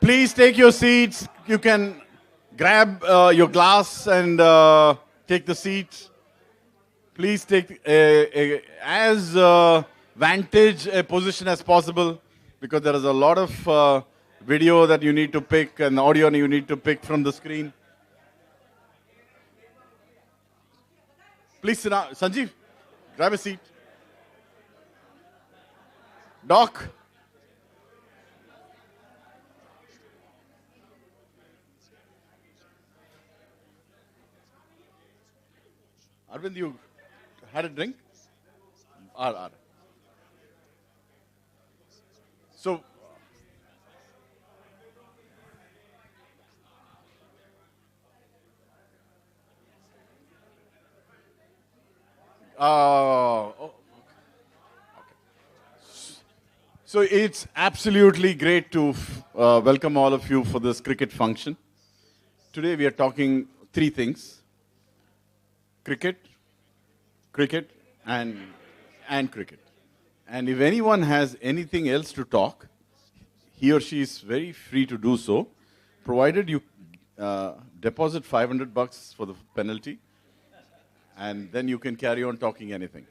Please take your seats. You can grab your glass and take the seat. Please take as vantage a position as possible, because there is a lot of video that you need to pick and audio you need to pick from the screen. Please sit down. Sanjeev, grab a seat. Doc. Arvind, you had a drink? So, so it's absolutely great to welcome all of you for this cricket function. Today we are talking three things: cricket, cricket, and cricket. And if anyone has anything else to talk, he or she is very free to do so, provided you deposit $500 for the penalty, and then you can carry on talking anything.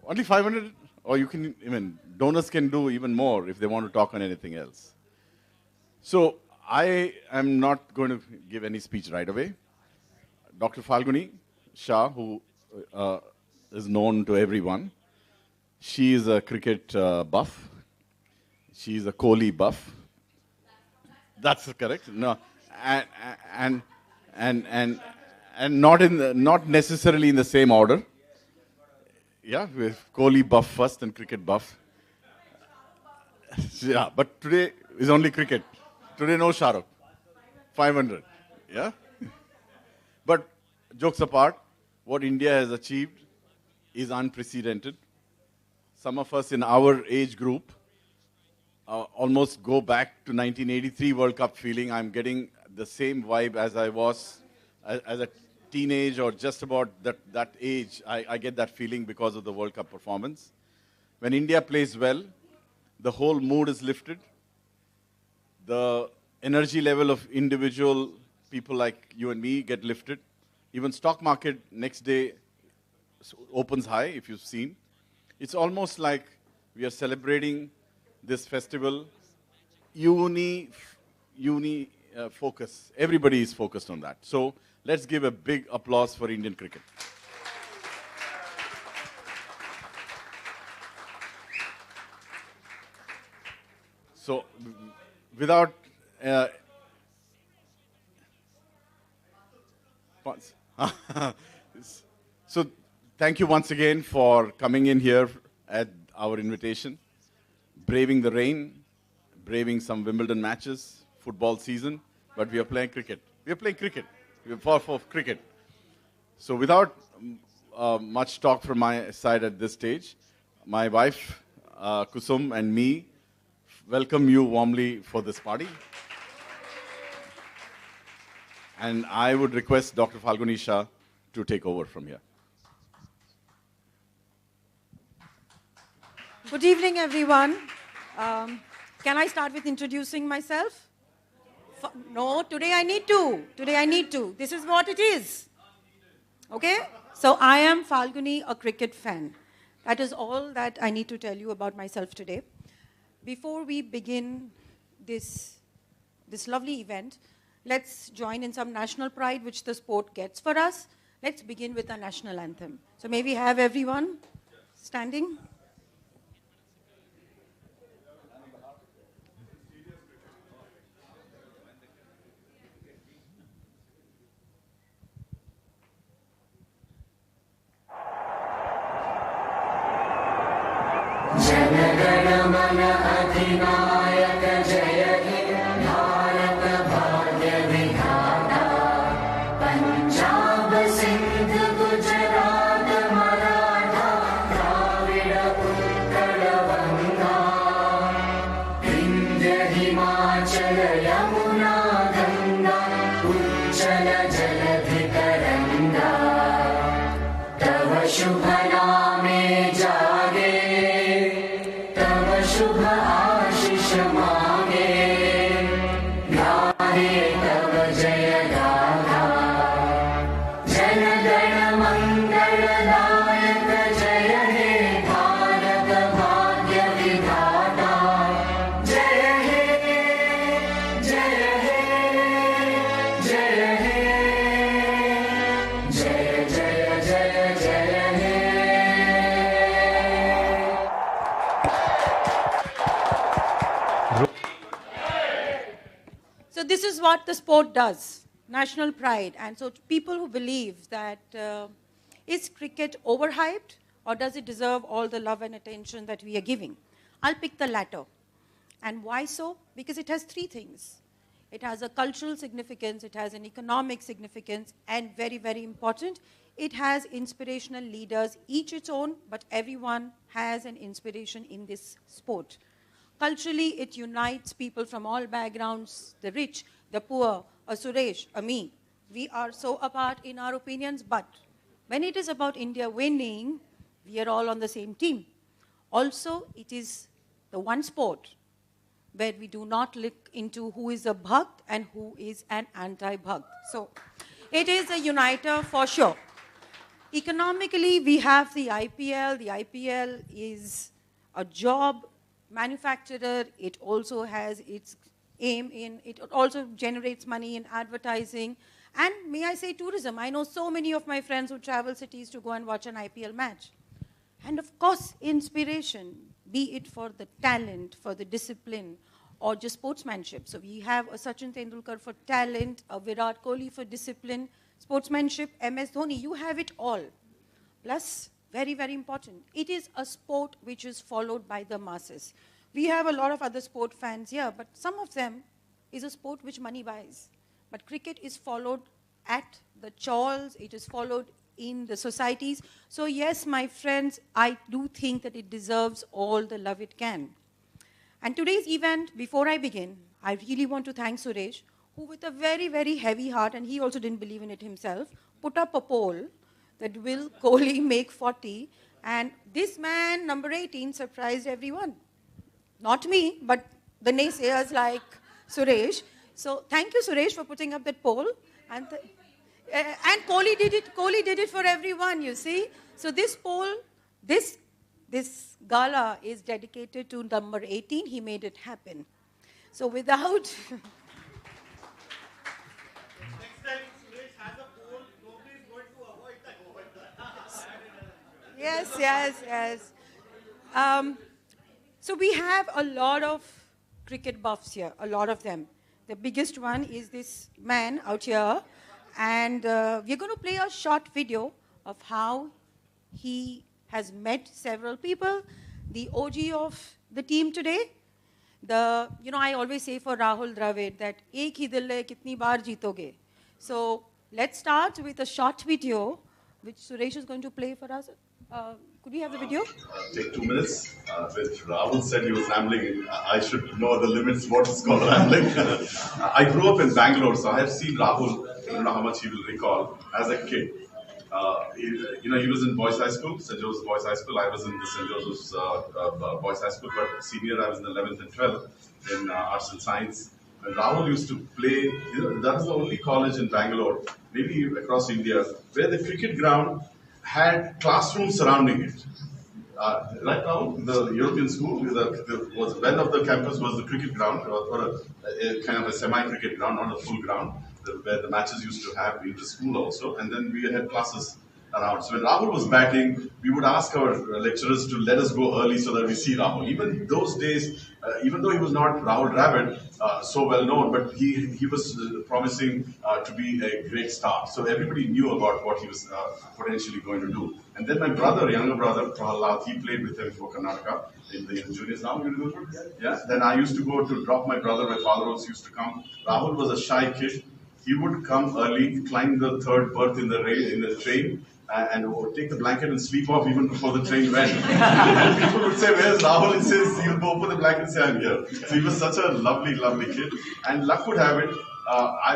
Only 500, or you can, donors can do even more if they want to talk on anything else. So I am not going to give any speech right away. Dr. Falguni Shah, who is known to everyone, she is a cricket buff. She is a Kohli buff. That's correct. No, and not necessarily in the same order. Yeah, with Kohli buff first and cricket buff. Yeah, but today is only cricket. Today no Shah Rukh. 500. Yeah. But jokes apart, what India has achieved is unprecedented. Some of us in our age group almost go back to 1983 World Cup feeling. I'm getting the same vibe as I was as a teenage or just about that age. I get that feeling because of the World Cup performance. When India plays well, the whole mood is lifted. The energy level of individual people like you and me get lifted. Even stock market next day opens high, if you've seen. It's almost like we are celebrating this festival, focus. Everybody is focused on that. So let's give a big applause for Indian cricket. So without so thank you once again for coming in here at our invitation, braving the rain, braving some Wimbledon matches, football season, but we are playing cricket. We are playing cricket. We are for cricket. So without much talk from my side at this stage, my wife, Kusum, and me welcome you warmly for this party. And I would request Dr. Falguni Shah to take over from here. Good evening, everyone. Can I start with introducing myself? No, today I need to. Today I need to. This is what it is. Okay? So I am Falguni, a cricket fan. That is all that I need to tell you about myself today. Before we begin this lovely event, let's join in some national pride which the sport gets for us. Let's begin with the national anthem. So may we have everyone standing? Jana Gana Mana अधिनायक जय हे भारत भाग्य विधाता पंजाब सिंध गुजरात मराठा द्राविड उत्कल गंगा विंध्य हिमाचल यमुना गंगा उच्चल जलधि तरंगा तव शुभ नामे जागे शुभ आशीष is what the sport does, national pride. And so people who believe that is cricket overhyped or does it deserve all the love and attention that we are giving? I'll pick the latter. And why so? Because it has three things. It has a cultural significance, it has an economic significance, and very, very important, it has inspirational leaders, each its own, but everyone has an inspiration in this sport. Culturally, it unites people from all backgrounds, the rich, the poor, a Suresh, a me. We are so apart in our opinions, but when it is about India winning, we are all on the same team. Also, it is the one sport where we do not look into who is a Bhakt and who is an anti-Bhakt. So it is a uniter for sure. Economically, we have the IPL. The IPL is a job manufacturer. It also has its aim in, it also generates money in advertising. And may I say tourism. I know so many of my friends who travel cities to go and watch an IPL match. And of course, inspiration, be it for the talent, for the discipline, or just sportsmanship. So we have a Sachin Tendulkar for talent, a Virat Kohli for discipline, sportsmanship, MS Dhoni, you have it all. Plus, very, very important, it is a sport which is followed by the masses. We have a lot of other sport fans here, but some of them is a sport which money buys. But cricket is followed at the chawls, it is followed in the societies. So yes, my friends, I do think that it deserves all the love it can. And today's event, before I begin, I really want to thank Suresh, who with a very, very heavy heart, and he also didn't believe in it himself, put up a poll that will Kohli make 40? And this man, number 18, surprised everyone. Not me, but the naysayers like Suresh. So thank you, Suresh, for putting up that poll. And Kohli did it for everyone, you see. So this poll, this gala is dedicated to number 18. He made it happen. So without... Next time Suresh has a poll, nobody is going to avoid that. Yes. So we have a lot of cricket buffs here, a lot of them. The biggest one is this man out here. And we're going to play a short video of how he has met several people, the OG of the team today. I always say for Rahul Dravid that ek hi dil hai kitni baar jeetoge. So let's start with a short video which Suresh is going to play for us. Could we have the video? Take 2 minutes. Which Rahul said he was rambling. I should know the limits, what is called rambling. I grew up in Bangalore, so I have seen Rahul, I don't know how much he will recall, as a kid. He was in Boys High School, St. Joseph's Boys High School. I was in the St. Joseph's Boys High School, but senior, I was in 11th and 12th in Arts and Science. And Rahul used to play, that was the only college in Bangalore, maybe across India, where the cricket ground had classrooms surrounding it. Right now, the European school, was one of the campus was the cricket ground, or a kind of a semi-cricket ground, not a full ground, where the matches used to have in the school also, and then we had classes around. So when Rahul was batting, we would ask our lecturers to let us go early so that we see Rahul. Even those days, even though he was not Rahul Dravid, so well known, but he was promising to be a great star. So everybody knew about what he was potentially going to do. And then my brother, younger brother, Prahalad, he played with him for Karnataka in the juniors. Now you go to yeah. Then I used to go to drop my brother. My father also used to come. Rahul was a shy kid. He would come early, climb the third berth in the train, and would take the blanket and sleep off even before the train went. And people would say, "Where's Rahul?" He says, he'll open the blanket and say, "I'm here." So he was such a lovely, lovely kid. And luck would have it,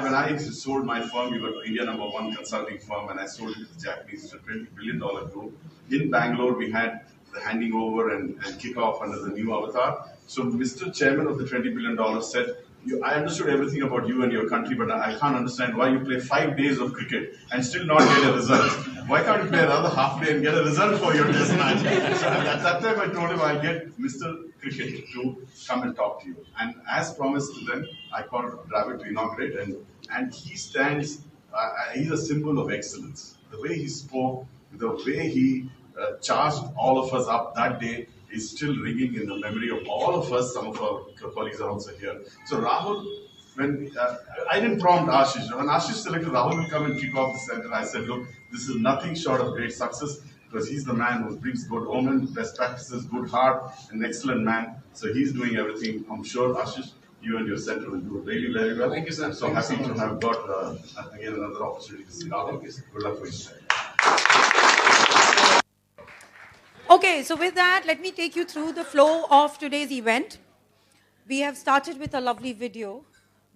when I sold my firm, we were India #1 consulting firm, and I sold it to the Japanese, it's a $20 billion group. In Bangalore, we had the handing over and kickoff under the new avatar. So Mr. Chairman of the $20 billion said, I understood everything about you and your country, but I can't understand why you play 5 days of cricket and still not get a result. Why can't you play another half day and get a result for your test match? So at that time, I told him I'll get Mr. Cricket to come and talk to you. And as promised to them, I called Dravid to inaugurate, and he stands, he's a symbol of excellence. The way he spoke, the way he charged all of us up that day, is still ringing in the memory of all of us. Some of our colleagues are also here. So Rahul when I didn't prompt Ashish. When Ashish selected Rahul will come and kick off the center, I said, look, this is nothing short of great success because he's the man who brings good omen, best practices, good heart, an excellent man. So he's doing everything. I'm sure, Ashish, you and your center will do really very well. Thank you, sir. I'm so Thank you happy so to much. have got again another opportunity to see Rahul. Thank you, sir. Good luck for you. Okay, so with that, let me take you through the flow of today's event. We have started with a lovely video.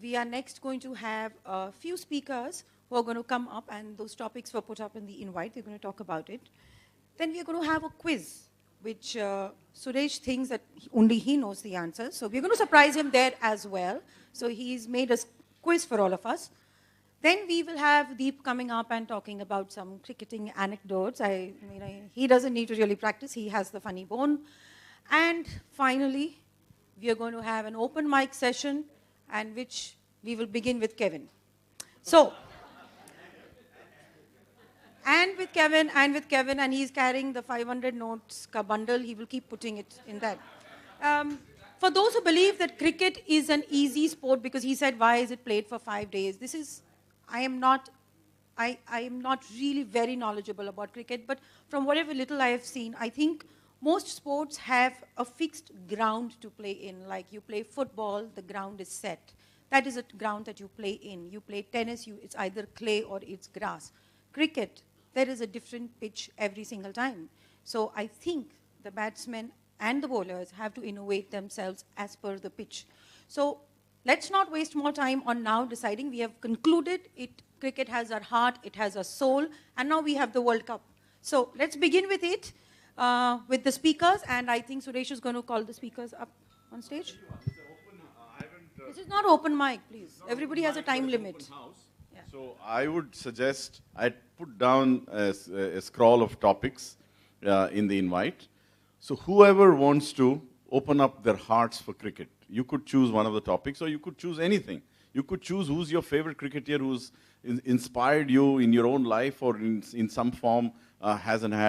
We are next going to have a few speakers who are going to come up, and those topics were put up in the invite. We're going to talk about it. Then we are going to have a quiz, which Suresh thinks that only he knows the answers. So we're going to surprise him there as well. So he's made a quiz for all of us. Then we will have Deep coming up and talking about some cricketing anecdotes. He doesn't need to really practice. He has the funny bone. And finally, we are going to have an open mic session, and which we will begin with Kevin. So, and with Kevin, and he's carrying the 500 notes ka bundle. He will keep putting it in that. For those who believe that cricket is an easy sport, because he said, why is it played for 5 days? I am not really very knowledgeable about cricket, but from whatever little I have seen, I think most sports have a fixed ground to play in. Like you play football, the ground is set. That is a ground that you play in. You play tennis, it's either clay or it's grass. Cricket, there is a different pitch every single time. So I think the batsmen and the bowlers have to innovate themselves as per the pitch. So let's not waste more time on now deciding. We have concluded it. Cricket has our heart, it has a soul, and now we have the World Cup. So let's begin with it, with the speakers, and I think Suresh is going to call the speakers up on stage. This is not open mic, please. Everybody has a time limit. Yeah. So I would suggest I put down a scroll of topics in the invite. So whoever wants to open up their hearts for cricket, you could choose one of the topics, or you could choose anything. You could choose who's your favorite cricketer, who's inspired you in your own life or in some form hasn't had